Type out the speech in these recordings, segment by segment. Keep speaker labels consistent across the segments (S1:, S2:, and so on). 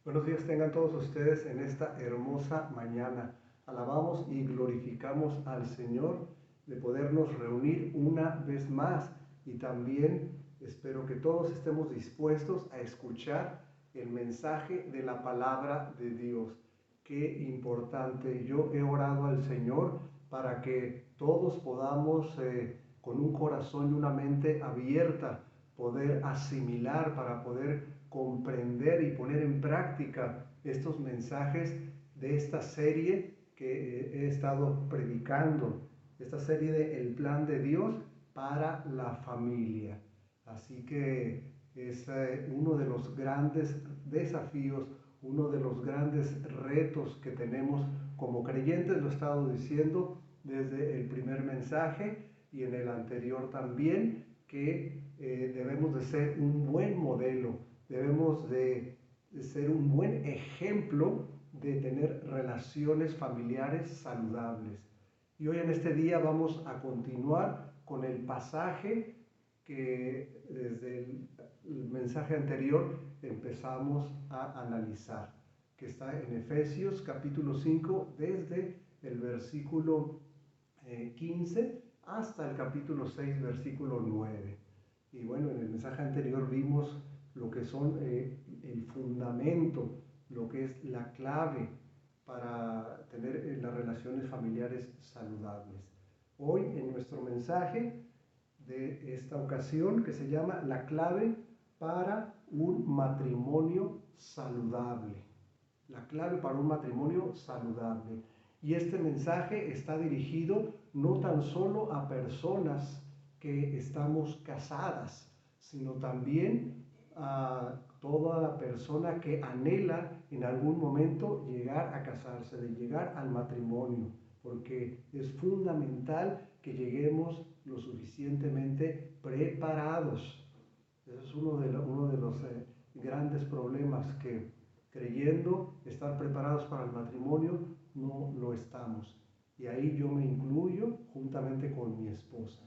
S1: Buenos días tengan todos ustedes en esta hermosa mañana. Alabamos y glorificamos al Señor de podernos reunir una vez más y también espero que todos estemos dispuestos a escuchar el mensaje de la palabra de Dios. Qué importante. Yo he orado al Señor para que todos podamos con un corazón y una mente abierta poder asimilar, para poder comprender y poner en práctica estos mensajes de esta serie que he estado predicando, esta serie de El Plan de Dios para la familia. Así que es uno de los grandes desafíos, uno de los grandes retos que tenemos como creyentes, lo he estado diciendo desde el primer mensaje y en el anterior también, que debemos de ser un buen modelo, debemos de ser un buen ejemplo de tener relaciones familiares saludables. Y hoy en este día vamos a continuar con el pasaje que desde el mensaje anterior empezamos a analizar, que está en Efesios capítulo 5, desde el versículo 15 hasta el capítulo 6, versículo 9. Y bueno, en el mensaje anterior vimos lo que son el fundamento, lo que es la clave para tener las relaciones familiares saludables. Hoy en nuestro mensaje de esta ocasión, que se llama La clave para un matrimonio saludable. La clave para un matrimonio saludable. Y este mensaje está dirigido no tan solo a personas que estamos casadas, sino también a toda persona que anhela en algún momento llegar a casarse, de llegar al matrimonio, porque es fundamental que lleguemos lo suficientemente preparados. Ese es uno de los grandes problemas, que creyendo estar preparados para el matrimonio no lo estamos. Y ahí yo me incluyo juntamente con mi esposa.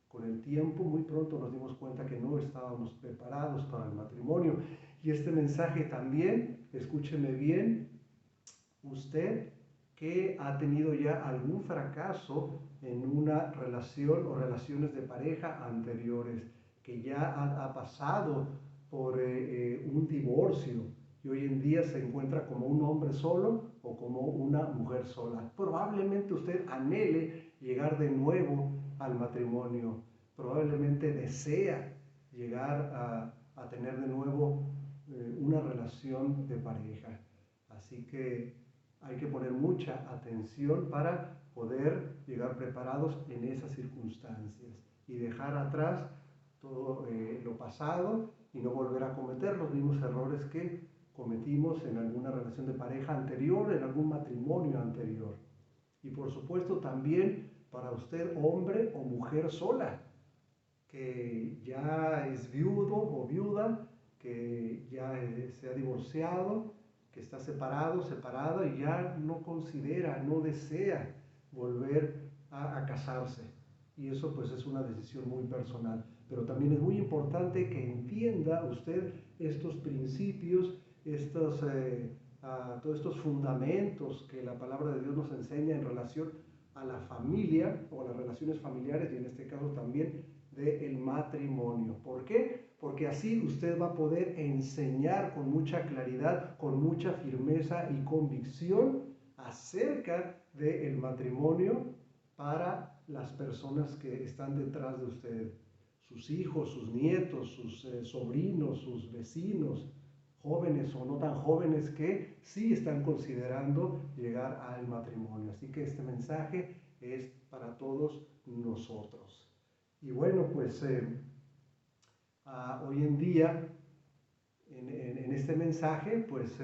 S1: Con el tiempo, muy pronto nos dimos cuenta que no estábamos preparados para el matrimonio. Y este mensaje también, escúcheme bien, usted que ha tenido ya algún fracaso en una relación o relaciones de pareja anteriores, que ya ha pasado por un divorcio y hoy en día se encuentra como un hombre solo o como una mujer sola. Probablemente usted anhele llegar de nuevo al matrimonio, probablemente desea llegar a tener de nuevo una relación de pareja. Así que hay que poner mucha atención para poder llegar preparados en esas circunstancias y dejar atrás todo lo pasado y no volver a cometer los mismos errores que cometimos en alguna relación de pareja anterior, en algún matrimonio anterior. Y por supuesto también para usted, hombre o mujer sola, que ya es viudo o viuda, que ya se ha divorciado, que está separado, separada y ya no considera, no desea volver a casarse. Y eso pues es una decisión muy personal. Pero también es muy importante que entienda usted estos principios, todos estos fundamentos que la palabra de Dios nos enseña en relación a la familia o a las relaciones familiares y en este caso también del matrimonio. ¿Por qué? Porque así usted va a poder enseñar con mucha claridad, con mucha firmeza y convicción acerca del matrimonio para las personas que están detrás de usted, sus hijos, sus nietos, sus sobrinos, sus vecinos, jóvenes o no tan jóvenes que sí están considerando llegar al matrimonio. Así que este mensaje es para todos nosotros. Y bueno, pues hoy en día, en este mensaje, pues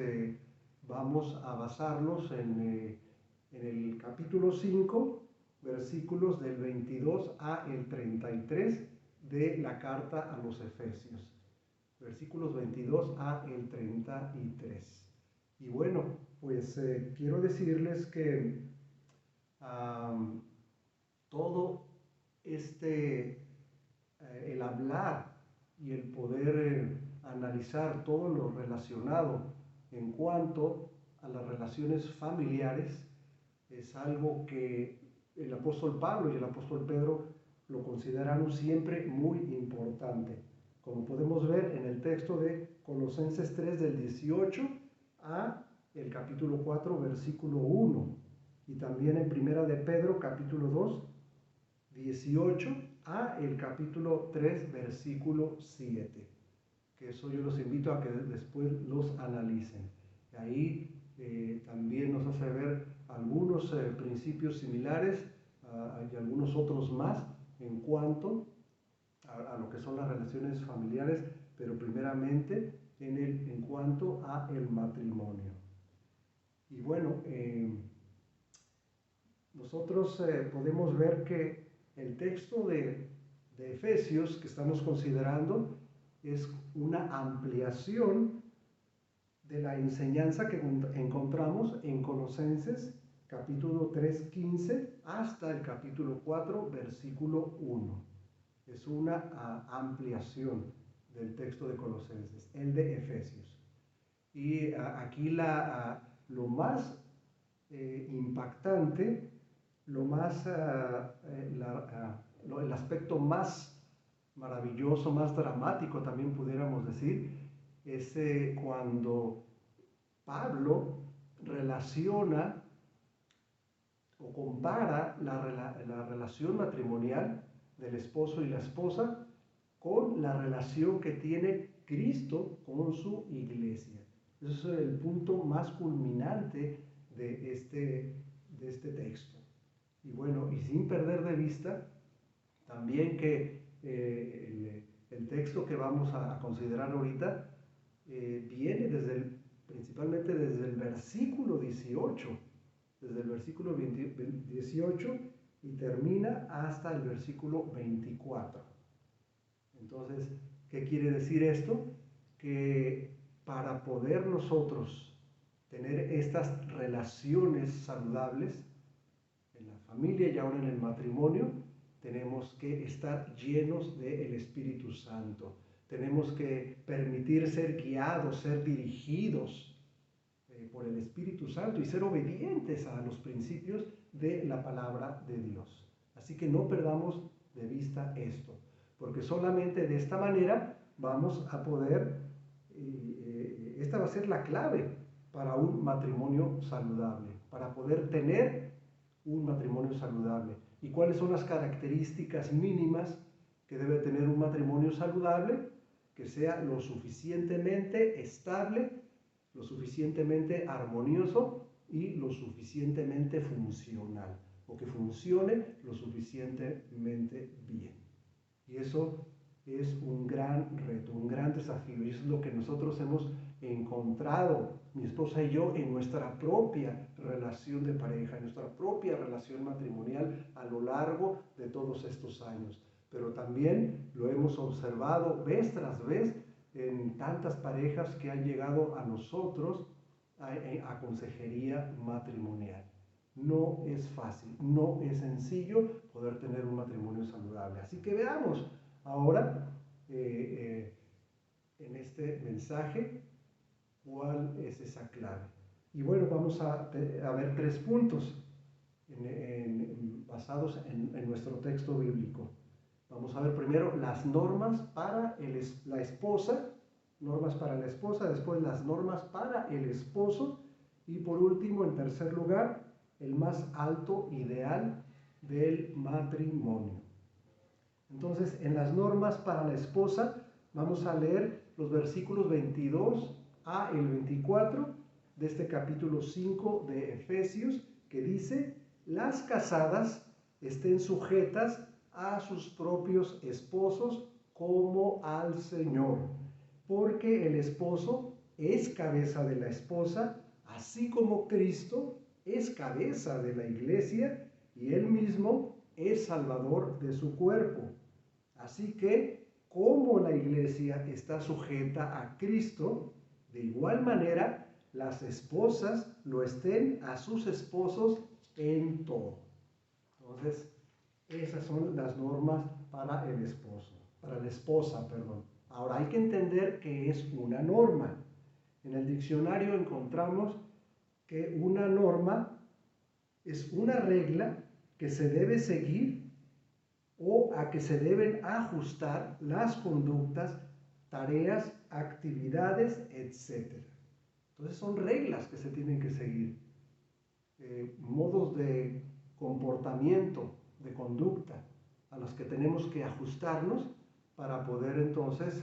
S1: vamos a basarnos en el capítulo 5, versículos del 22 a el 33 de la carta a los Efesios. Versículos 22 a el 33. Y bueno, pues quiero decirles que todo el hablar y el poder analizar todo lo relacionado en cuanto a las relaciones familiares. Es algo que el apóstol Pablo y el apóstol Pedro lo consideraron siempre muy importante. Como podemos ver en el texto de Colosenses 3 del 18 a el capítulo 4 versículo 1, y también en Primera de Pedro capítulo 2 18 a el capítulo 3 versículo 7, que eso yo los invito a que después los analicen. Ahí también nos hace ver algunos principios similares y algunos otros más en cuanto a lo que son las relaciones familiares, pero primeramente en cuanto a el matrimonio. Y bueno, nosotros podemos ver que el texto de Efesios que estamos considerando es una ampliación de la enseñanza que encontramos en Colosenses capítulo 3:15 hasta el capítulo 4 versículo 1. Es una ampliación del texto de Colosenses, el de Efesios. Y aquí lo más impactante, el aspecto más maravilloso, más dramático también pudiéramos decir, es cuando Pablo relaciona o compara la relación matrimonial del esposo y la esposa con la relación que tiene Cristo con su iglesia. Ese es el punto más culminante de este texto. Y bueno, y sin perder de vista también que el texto que vamos a considerar ahorita viene principalmente desde el versículo 18, desde el versículo 18 y termina hasta el versículo 24. Entonces, ¿qué quiere decir esto? Que para poder nosotros tener estas relaciones saludables en la familia y ahora en el matrimonio, tenemos que estar llenos del Espíritu Santo. Tenemos que permitir ser guiados, ser dirigidos por el Espíritu Santo y ser obedientes a los principios de la palabra de Dios. Así que no perdamos de vista esto, porque solamente de esta manera vamos a poder, esta va a ser la clave para un matrimonio saludable, para poder tener un matrimonio saludable. ¿Y cuáles son las características mínimas que debe tener un matrimonio saludable? Que sea lo suficientemente estable, lo suficientemente armonioso y lo suficientemente funcional, o que funcione lo suficientemente bien. Y eso es un gran reto, un gran desafío, y eso es lo que nosotros hemos encontrado, mi esposa y yo, en nuestra propia relación de pareja, en nuestra propia relación matrimonial a lo largo de todos estos años. Pero también lo hemos observado vez tras vez en tantas parejas que han llegado a nosotros a consejería matrimonial. No es fácil, no es sencillo poder tener un matrimonio saludable. Así que veamos ahora en este mensaje cuál es esa clave. Y bueno, vamos a ver 3 puntos basados en nuestro texto bíblico. Vamos a ver primero las normas para la esposa, después las normas para el esposo y por último, en tercer lugar, el más alto ideal del matrimonio. Entonces, en las normas para la esposa vamos a leer los versículos 22 a el 24 de este capítulo 5 de Efesios, que dice: las casadas estén sujetas a sus propios esposos como al Señor, porque el esposo es cabeza de la esposa, así como Cristo es cabeza de la iglesia y él mismo es salvador de su cuerpo. Así que, como la iglesia está sujeta a Cristo, de igual manera las esposas lo estén a sus esposos en todo. Entonces, esas son las normas para el esposo, para la esposa, perdón. Ahora hay que entender que es una norma. En el diccionario encontramos que una norma es una regla que se debe seguir o a que se deben ajustar las conductas, tareas, actividades, etc. Entonces son reglas que se tienen que seguir, modos de comportamiento, de conducta, a los que tenemos que ajustarnos para poder entonces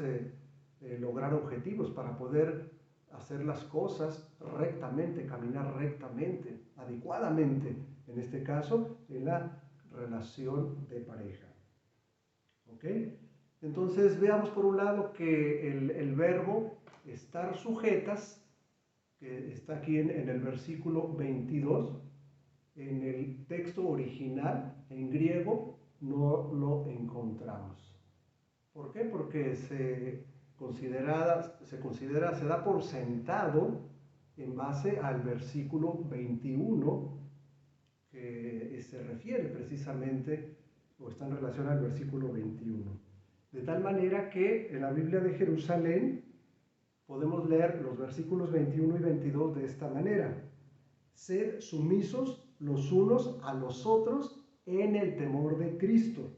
S1: lograr objetivos, para poder hacer las cosas rectamente, caminar rectamente, adecuadamente, en este caso, en la relación de pareja. ¿Ok? Entonces veamos por un lado que el verbo estar sujetas, que está aquí en el versículo 22, en el texto original, en griego, no lo encontramos. ¿Por qué? Porque se da por sentado en base al versículo 21, que se refiere precisamente, o está en relación al versículo 21. De tal manera que en la Biblia de Jerusalén podemos leer los versículos 21 y 22 de esta manera: sed sumisos los unos a los otros en el temor de Cristo,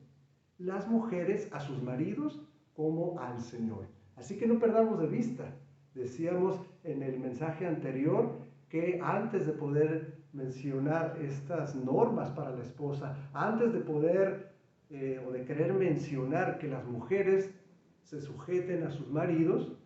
S1: las mujeres a sus maridos como al Señor. Así que no perdamos de vista. Decíamos en el mensaje anterior que antes de poder mencionar estas normas para la esposa, antes de poder o de querer mencionar que las mujeres se sujeten a sus maridos,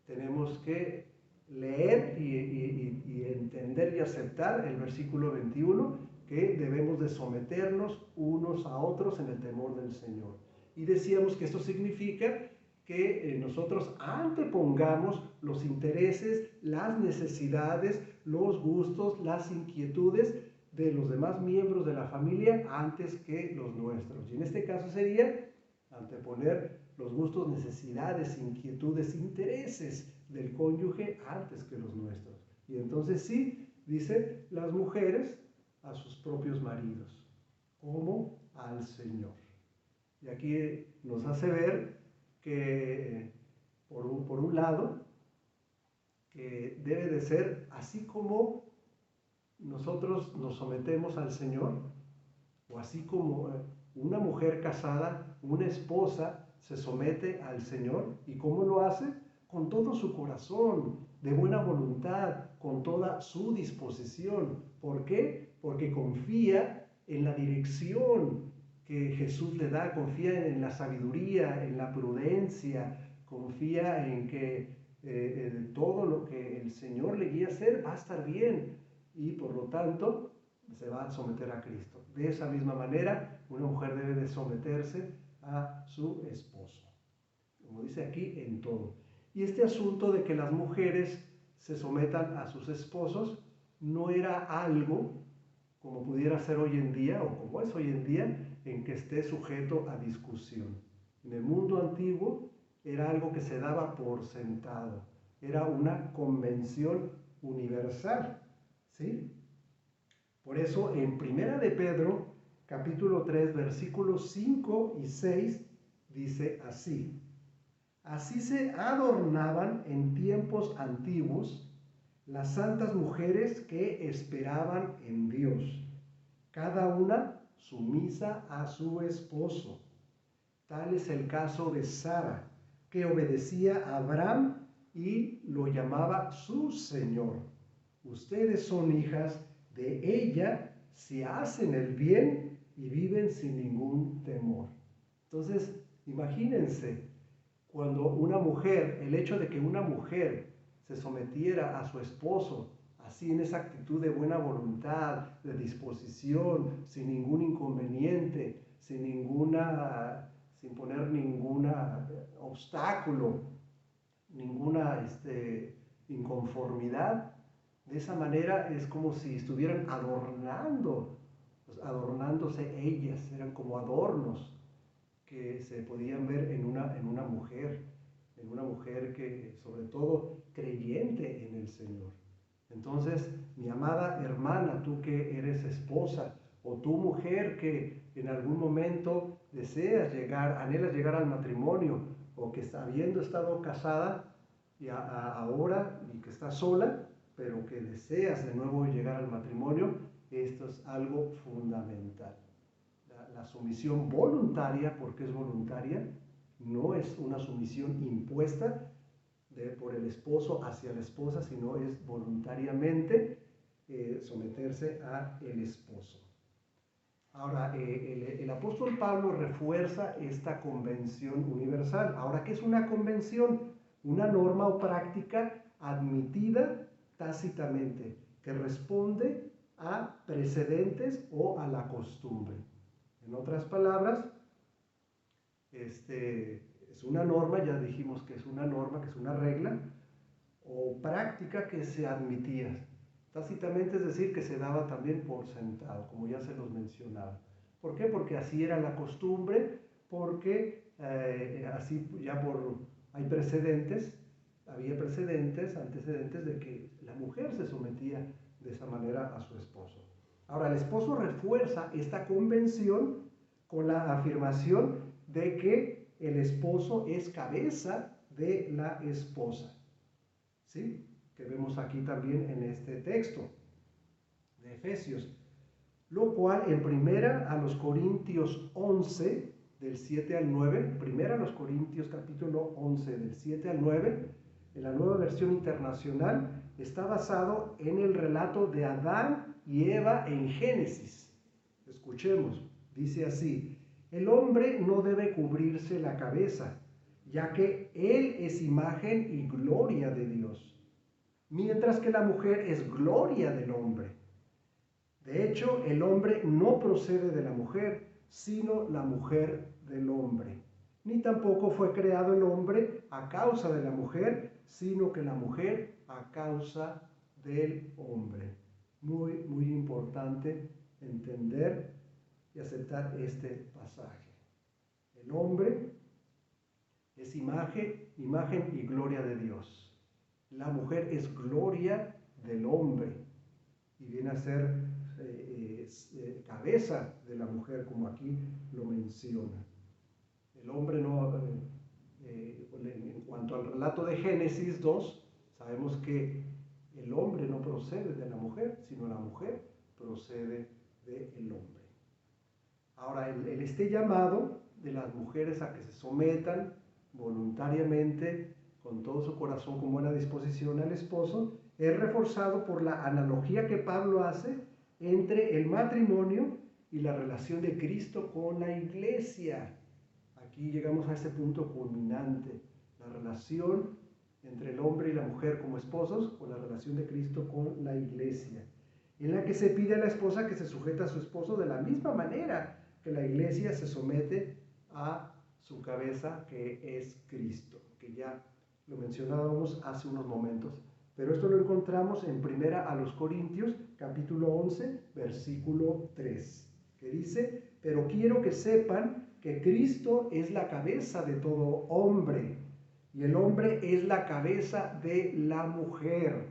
S1: tenemos que leer y entender y aceptar el versículo 21, que debemos de someternos unos a otros en el temor del Señor. Y decíamos que esto significa que nosotros antepongamos los intereses, las necesidades, los gustos, las inquietudes de los demás miembros de la familia antes que los nuestros. Y en este caso sería anteponer los gustos, necesidades, inquietudes, intereses del cónyuge antes que los nuestros. Y entonces sí, dice, las mujeres a sus propios maridos, como al Señor. Y aquí nos hace ver que, por un lado, que debe de ser así como nosotros nos sometemos al Señor, o así como una mujer casada, una esposa, se somete al Señor. ¿Y cómo lo hace? Con todo su corazón, de buena voluntad, con toda su disposición. ¿Por qué? Porque confía en la dirección que Jesús le da, confía en la sabiduría, en la prudencia, confía en que todo lo que el Señor le guía a hacer va a estar bien, y por lo tanto se va a someter a Cristo. De esa misma manera, una mujer debe de someterse a su esposo, como dice aquí, en todo. Y este asunto de que las mujeres se sometan a sus esposos no era algo como pudiera ser hoy en día, o como es hoy en día, en que esté sujeto a discusión. En el mundo antiguo era algo que se daba por sentado, era una convención universal, ¿sí? Por eso en Primera de Pedro, capítulo 3, versículos 5 y 6, dice así: así se adornaban en tiempos antiguos las santas mujeres que esperaban en Dios, cada una sumisa a su esposo. Tal es el caso de Sara, que obedecía a Abraham y lo llamaba su Señor. Ustedes son hijas de ella si hacen el bien y viven sin ningún temor. Entonces, imagínense, cuando una mujer, el hecho de que una mujer se sometiera a su esposo, así en esa actitud de buena voluntad, de disposición, sin ningún inconveniente, sin poner ningún obstáculo, ninguna inconformidad. De esa manera es como si estuvieran adornándose ellas, eran como adornos que se podían ver en una mujer que sobre todo creyente en el Señor. Entonces, mi amada hermana, tú que eres esposa, o tú mujer que en algún momento anhelas llegar al matrimonio, o que habiendo estado casada, y ahora y que estás sola, pero que deseas de nuevo llegar al matrimonio, esto es algo fundamental. La sumisión voluntaria, porque es voluntaria, no es una sumisión impuesta por el esposo hacia la esposa, sino es voluntariamente someterse a el esposo. Ahora, el apóstol Pablo refuerza esta convención universal. Ahora, ¿qué es una convención? Una norma o práctica admitida tácitamente, que responde a precedentes o a la costumbre. En otras palabras, es una norma, ya dijimos que es una norma, que es una regla o práctica que se admitía. Tácitamente, es decir, que se daba también por sentado, como ya se los mencionaba. ¿Por qué? Porque así era la costumbre, porque así ya hay precedentes, había antecedentes de que la mujer se sometía de esa manera a su esposo. Ahora, el esposo refuerza esta convención con la afirmación de que el esposo es cabeza de la esposa. ¿Sí? Que vemos aquí también en este texto de Efesios, lo cual en primera a los Corintios 11, del 7 al 9, primera a los Corintios capítulo 11, del 7 al 9, en la Nueva Versión Internacional, está basado en el relato de Adán y Eva en Génesis. Escuchemos, dice así: el hombre no debe cubrirse la cabeza, ya que él es imagen y gloria de Dios, mientras que la mujer es gloria del hombre. De hecho, el hombre no procede de la mujer, sino la mujer del hombre. Ni tampoco fue creado el hombre a causa de la mujer, sino que la mujer a causa del hombre. Muy, muy importante entender y aceptar este pasaje. El hombre es imagen y gloria de Dios. La mujer es gloria del hombre y viene a ser cabeza de la mujer, como aquí lo menciona. El hombre no, en cuanto al relato de Génesis 2, sabemos que el hombre no procede de la mujer, sino la mujer procede del hombre. Ahora, este llamado de las mujeres a que se sometan voluntariamente, con todo su corazón, con buena disposición al esposo, es reforzado por la analogía que Pablo hace entre el matrimonio y la relación de Cristo con la iglesia. Aquí llegamos a ese punto culminante, la relación entre el hombre y la mujer como esposos, con la relación de Cristo con la iglesia, en la que se pide a la esposa que se sujete a su esposo de la misma manera que la iglesia se somete a su cabeza, que es Cristo, que ya lo mencionábamos hace unos momentos. Pero esto lo encontramos en primera a los Corintios, capítulo 11, versículo 3, que dice: pero quiero que sepan que Cristo es la cabeza de todo hombre, y el hombre es la cabeza de la mujer,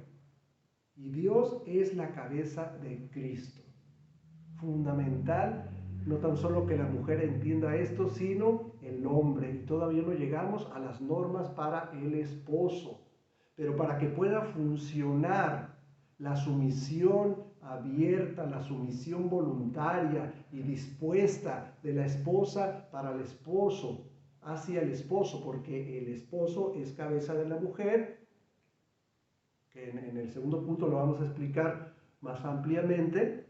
S1: y Dios es la cabeza de Cristo. Fundamental, no tan solo que la mujer entienda esto, sino el hombre. Y todavía no llegamos a las normas para el esposo. Pero para que pueda funcionar la sumisión abierta, la sumisión voluntaria y dispuesta de la esposa para el esposo, hacia el esposo, porque el esposo es cabeza de la mujer, que en el segundo punto lo vamos a explicar más ampliamente.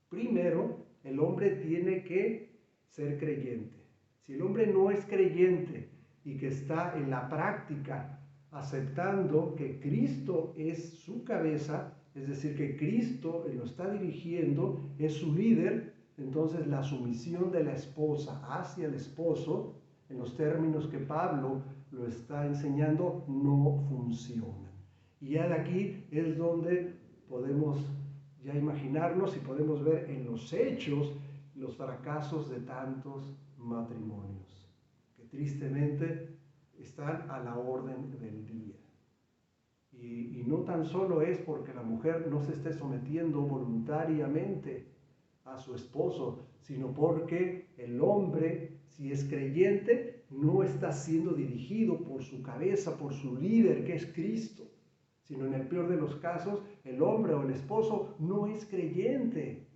S1: Primero, el hombre tiene que ser creyente. Si el hombre no es creyente y que está en la práctica aceptando que Cristo es su cabeza, es decir, que Cristo lo está dirigiendo, es su líder, entonces la sumisión de la esposa hacia el esposo, en los términos que Pablo lo está enseñando, no funciona. Y ya de aquí es donde podemos ya imaginarnos y podemos ver en los hechos los fracasos de tantos matrimonios, que tristemente están a la orden del día. Y no tan solo es porque la mujer no se esté sometiendo voluntariamente a su esposo, sino porque el hombre, si es creyente, no está siendo dirigido por su cabeza, por su líder, que es Cristo, sino en el peor de los casos, el hombre o el esposo no es creyente,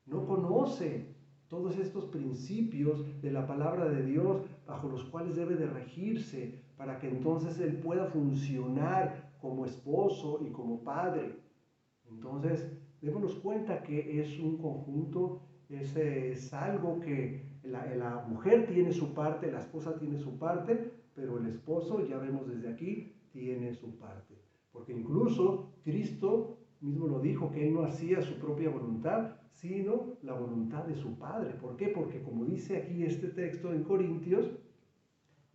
S1: no conoce todos estos principios de la palabra de Dios bajo los cuales debe de regirse para que entonces él pueda funcionar como esposo y como padre. Entonces, démonos cuenta que es un conjunto, es algo que la mujer tiene su parte, la esposa tiene su parte, pero el esposo, ya vemos desde aquí, tiene su parte. Porque incluso Cristo mismo lo dijo, que él no hacía su propia voluntad, sino la voluntad de su Padre. ¿Por qué? Porque como dice aquí este texto en Corintios,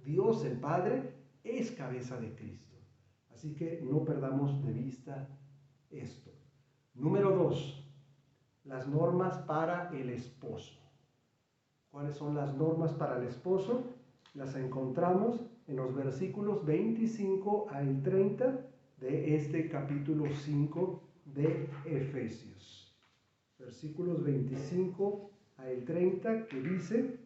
S1: Dios el Padre es cabeza de Cristo. Así que no perdamos de vista esto. Número 2, las normas para el esposo. ¿Cuáles son las normas para el esposo? Las encontramos en los versículos 25 al 30 de este capítulo 5 de Efesios. Versículos 25 al 30 que dice: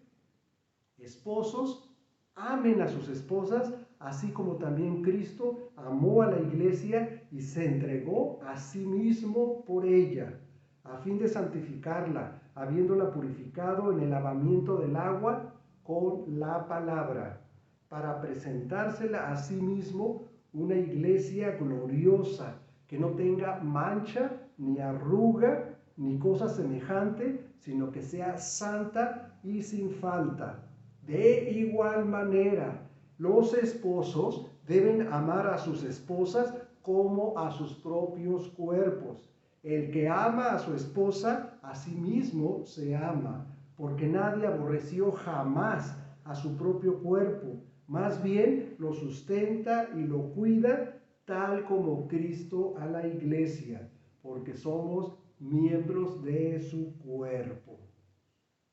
S1: esposos, amen a sus esposas, así como también Cristo amó a la iglesia y se entregó a sí mismo por ella, a fin de santificarla, habiéndola purificado en el lavamiento del agua con la palabra, para presentársela a sí mismo una iglesia gloriosa, que no tenga mancha, ni arruga, ni cosa semejante, sino que sea santa y sin falta. De igual manera, los esposos deben amar a sus esposas como a sus propios cuerpos. El que ama a su esposa, a sí mismo se ama, porque nadie aborreció jamás a su propio cuerpo, más bien lo sustenta y lo cuida, tal como Cristo a la iglesia, porque somos miembros de su cuerpo.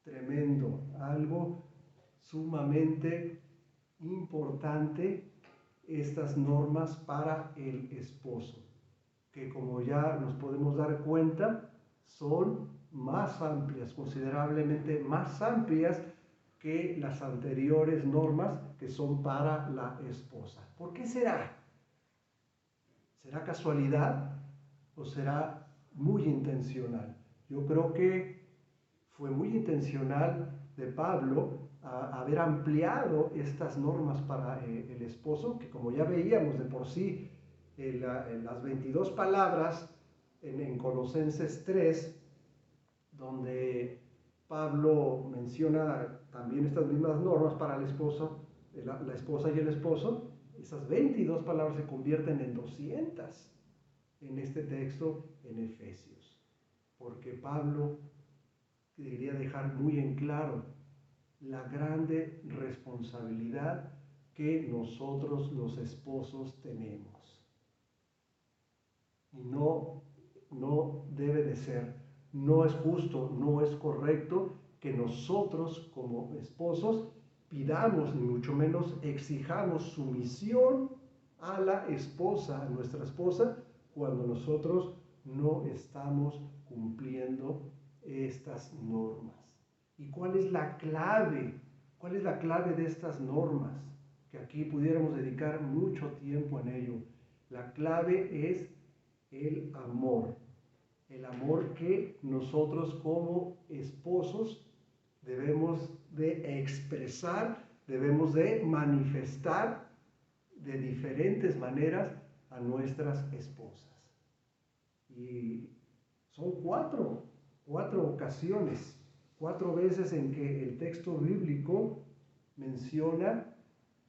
S1: Tremendo, algo sumamente importante, estas normas para el esposo, que como ya nos podemos dar cuenta, son más amplias, considerablemente más amplias que las anteriores normas que son para la esposa. ¿Por qué será? ¿Será casualidad o será muy intencional? Yo creo que fue muy intencional de Pablo haber ampliado estas normas para el esposo, que como ya veíamos de por sí, en las 22 palabras en Colosenses 3, donde Pablo menciona también estas mismas normas para el esposo, la esposa y el esposo, esas 22 palabras se convierten en 200 en este texto en Efesios, porque Pablo quería dejar muy en claro la grande responsabilidad que nosotros los esposos tenemos. Y no debe de ser, no es justo, no es correcto que nosotros como esposos pidamos, ni mucho menos exijamos sumisión a la esposa, a nuestra esposa, cuando nosotros no estamos cumpliendo estas normas. ¿Y cuál es la clave? ¿Cuál es la clave de estas normas? Que aquí pudiéramos dedicar mucho tiempo en ello. La clave es el amor que nosotros como esposos debemos de expresar, debemos de manifestar de diferentes maneras a nuestras esposas. Y son cuatro ocasiones, 4 veces en que el texto bíblico menciona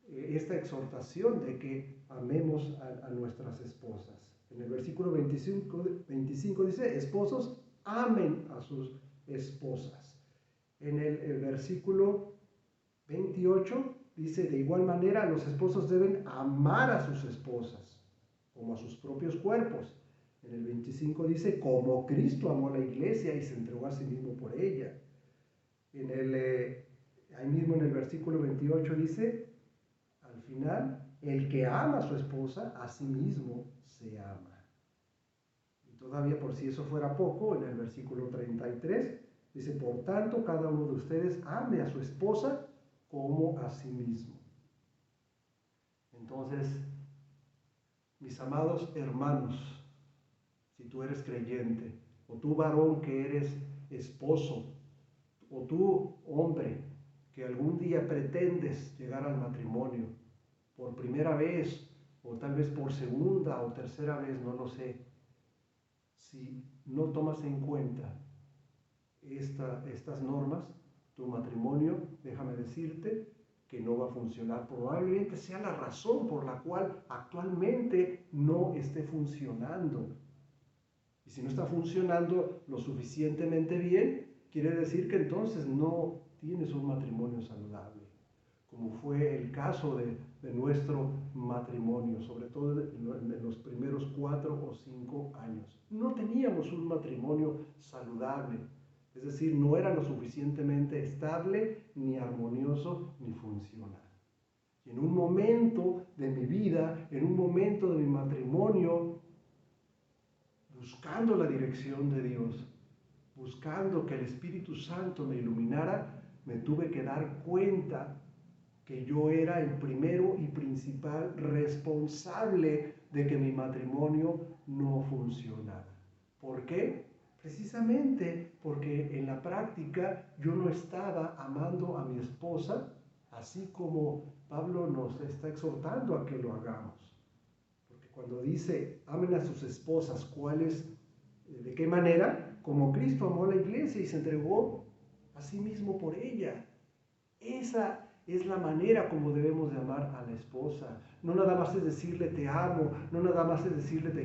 S1: esta exhortación de que amemos a nuestras esposas. En el versículo 25 dice: esposos, amen a sus esposas. En el versículo 28 dice: de igual manera, los esposos deben amar a sus esposas como a sus propios cuerpos. En el 25 dice: como Cristo amó a la iglesia y se entregó a sí mismo por ella. Ahí mismo en el versículo 28 dice, al final: el que ama a su esposa, a sí mismo se ama. Y todavía, por si eso fuera poco, en el versículo 33 dice: por tanto, cada uno de ustedes ame a su esposa como a sí mismo. Entonces, mis amados hermanos, si tú eres creyente, o tú varón que eres esposo, o tú hombre que algún día pretendes llegar al matrimonio por primera vez, o tal vez por segunda o tercera vez, no lo sé, si no tomas en cuenta estas normas, tu matrimonio, déjame decirte, que no va a funcionar. Probablemente sea la razón por la cual actualmente no esté funcionando. Y si no está funcionando lo suficientemente bien, quiere decir que entonces no tienes un matrimonio saludable, como fue el caso de nuestro matrimonio, sobre todo en los primeros 4 o 5 años. No teníamos un matrimonio saludable, es decir, no era lo suficientemente estable, ni armonioso, ni funcional. Y en un momento de mi vida, en un momento de mi matrimonio, buscando la dirección de Dios, buscando que el Espíritu Santo me iluminara, me tuve que dar cuenta que yo era el primero y principal responsable de que mi matrimonio no funcionara. ¿Por qué? Precisamente porque en la práctica yo no estaba amando a mi esposa, así como Pablo nos está exhortando a que lo hagamos. Porque cuando dice, amen a sus esposas, ¿cuáles? ¿De qué manera? Como Cristo amó a la iglesia y se entregó a sí mismo por ella. Esa es la manera como debemos de amar a la esposa. No nada más es decirle te amo, no nada más es decirle te